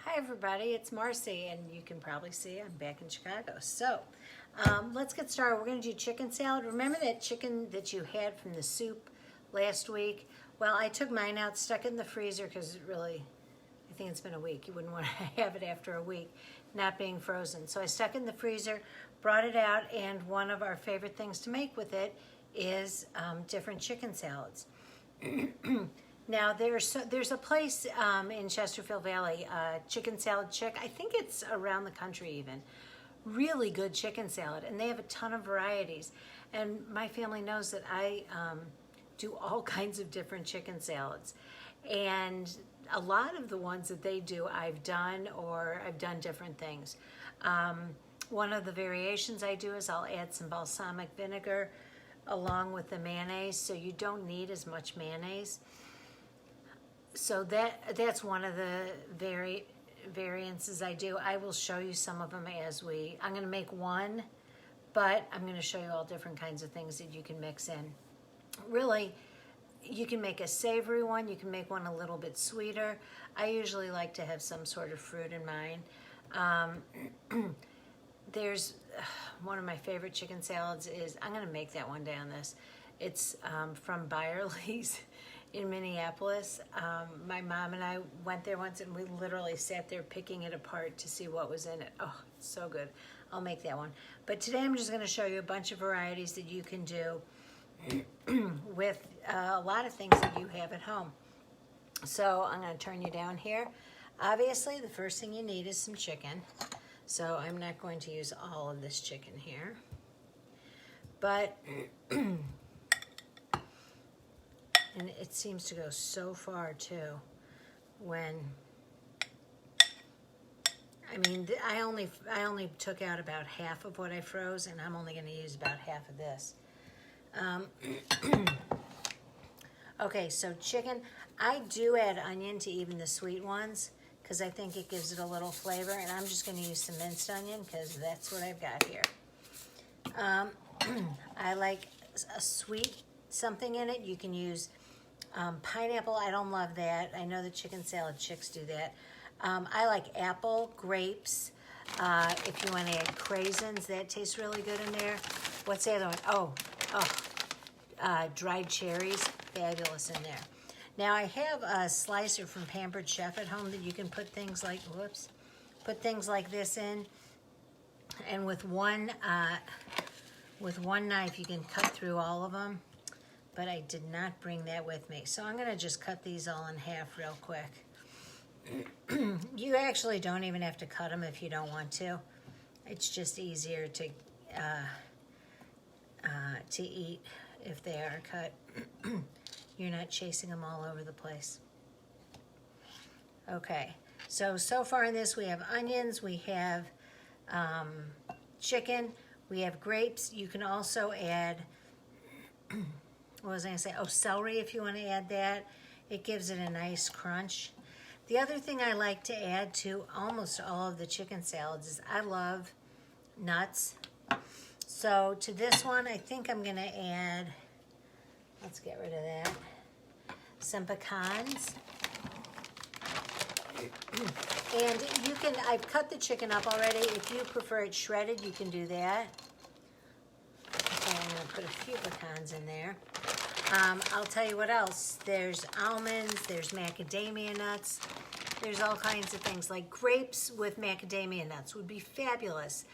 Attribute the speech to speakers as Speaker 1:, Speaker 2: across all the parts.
Speaker 1: Hi everybody, it's Marcie, and you can probably see I'm back in Chicago. So let's get started. We're going to do chicken salad. Remember that chicken that you had from the soup last week? Well, I took mine out, stuck it in the freezer because I think it's been a week. You wouldn't want to have it after a week not being frozen. So I stuck it in the freezer, brought it out, and one of our favorite things to make with it is different chicken salads. Now there's a place in Chesterfield Valley, Chicken Salad Chick. I think it's around the country even. Really good chicken salad, and they have a ton of varieties. And my family knows that I do all kinds of different chicken salads, and a lot of the ones that they do I've done, or I've done different things. One of the variations I do is I'll add some balsamic vinegar along with the mayonnaise, so you don't need as much mayonnaise. So that's one of the variances I do. I will show you some of them I'm going to make one, but I'm going to show you all different kinds of things that you can mix in. Really, you can make a savory one, you can make one a little bit sweeter. I usually like to have some sort of fruit in mine. There's one of my favorite chicken salads is, I'm going to make that one day on this. It's from Byerly's in Minneapolis. My mom and I went there once, and we literally sat there picking it apart to see what was in it. Oh, it's so good. I'll make that one. But today I'm just going to show you a bunch of varieties that you can do with a lot of things that you have at home. So I'm going to turn you down here. Obviously, the first thing you need is some chicken. So I'm not going to use all of this chicken here. But and it seems to go so far too when, I mean, I only took out about half of what I froze, and I'm only going to use about half of this. Okay, so chicken, I do add onion to even the sweet ones because I think it gives it a little flavor, and I'm just going to use some minced onion because that's what I've got here. I like a sweet something in it. You can use pineapple. I don't love that. I know the Chicken Salad Chicks do that. I like apple, grapes. If you want to add craisins, that tastes really good in there. What's the other one? Dried cherries, fabulous in there. Now I have a slicer from Pampered Chef at home that you can put things like, put things like this in, and with one knife you can cut through all of them. But I did not bring that with me. So I'm going to just cut these all in half real quick. You actually don't even have to cut them if you don't want to. It's just easier to eat if they are cut. You're not chasing them all over the place. Okay, so far in this we have onions, we have chicken, we have grapes. You can also add, what was I going to say? Oh, celery if you want to add that. It gives it a nice crunch. The other thing I like to add to almost all of the chicken salads is I love nuts. So to this one, I think I'm going to add, let's get rid of that, some pecans. And you can, I've cut the chicken up already. If you prefer it shredded, you can do that. Okay, I'm going to put a few pecans in there. I'll tell you what else. There's almonds, there's macadamia nuts, there's all kinds of things. Like grapes with macadamia nuts would be fabulous.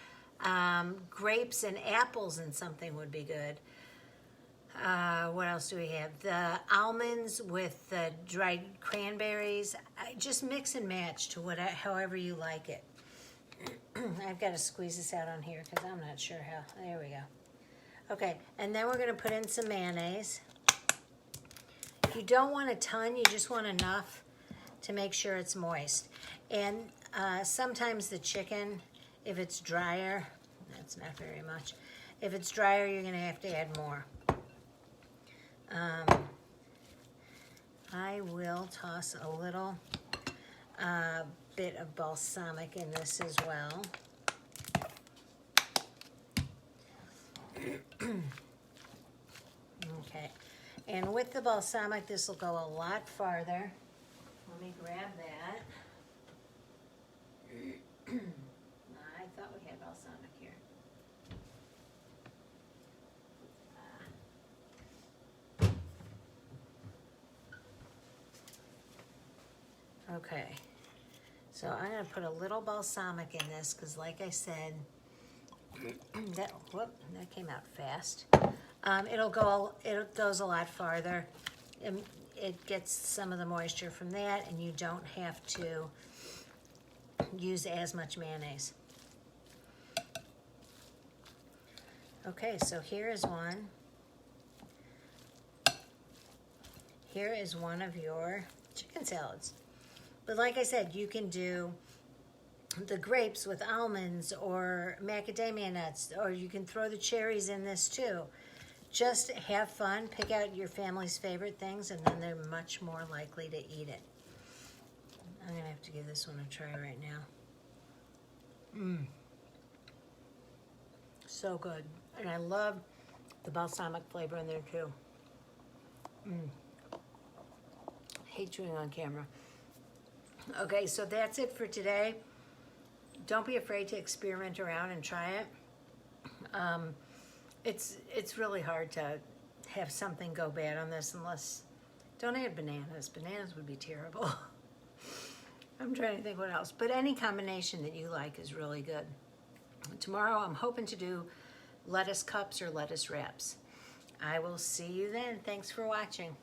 Speaker 1: Grapes and apples and something would be good. What else do we have? The almonds with the dried cranberries. Just mix and match to however you like it. I've got to squeeze this out on here because I'm not sure how. There we go. Okay, and then we're going to put in some mayonnaise. You don't want a ton, you just want enough to make sure it's moist. And sometimes the chicken, if it's drier, that's not very much. If it's drier, you're going to have to add more. I will toss a little bit of balsamic in this as well. Okay, and with the balsamic, this will go a lot farther. Let me grab that. Okay, so I'm going to put a little balsamic in this because, like I said, that came out fast. It goes a lot farther. It gets some of the moisture from that, and you don't have to use as much mayonnaise. Okay, so here is one. Here is one of your chicken salads. But like I said, you can do the grapes with almonds or macadamia nuts, or you can throw the cherries in this too. Just have fun, pick out your family's favorite things, and then they're much more likely to eat it. I'm gonna have to give this one a try right now. So good. And I love the balsamic flavor in there too. Hate chewing on camera. Okay, so that's it for today. Don't be afraid to experiment around and try it. It's really hard to have something go bad on this unless, don't add bananas. Bananas would be terrible. I'm trying to think what else. But any combination that you like is really good. Tomorrow I'm hoping to do lettuce cups or lettuce wraps. I will see you then. Thanks for watching.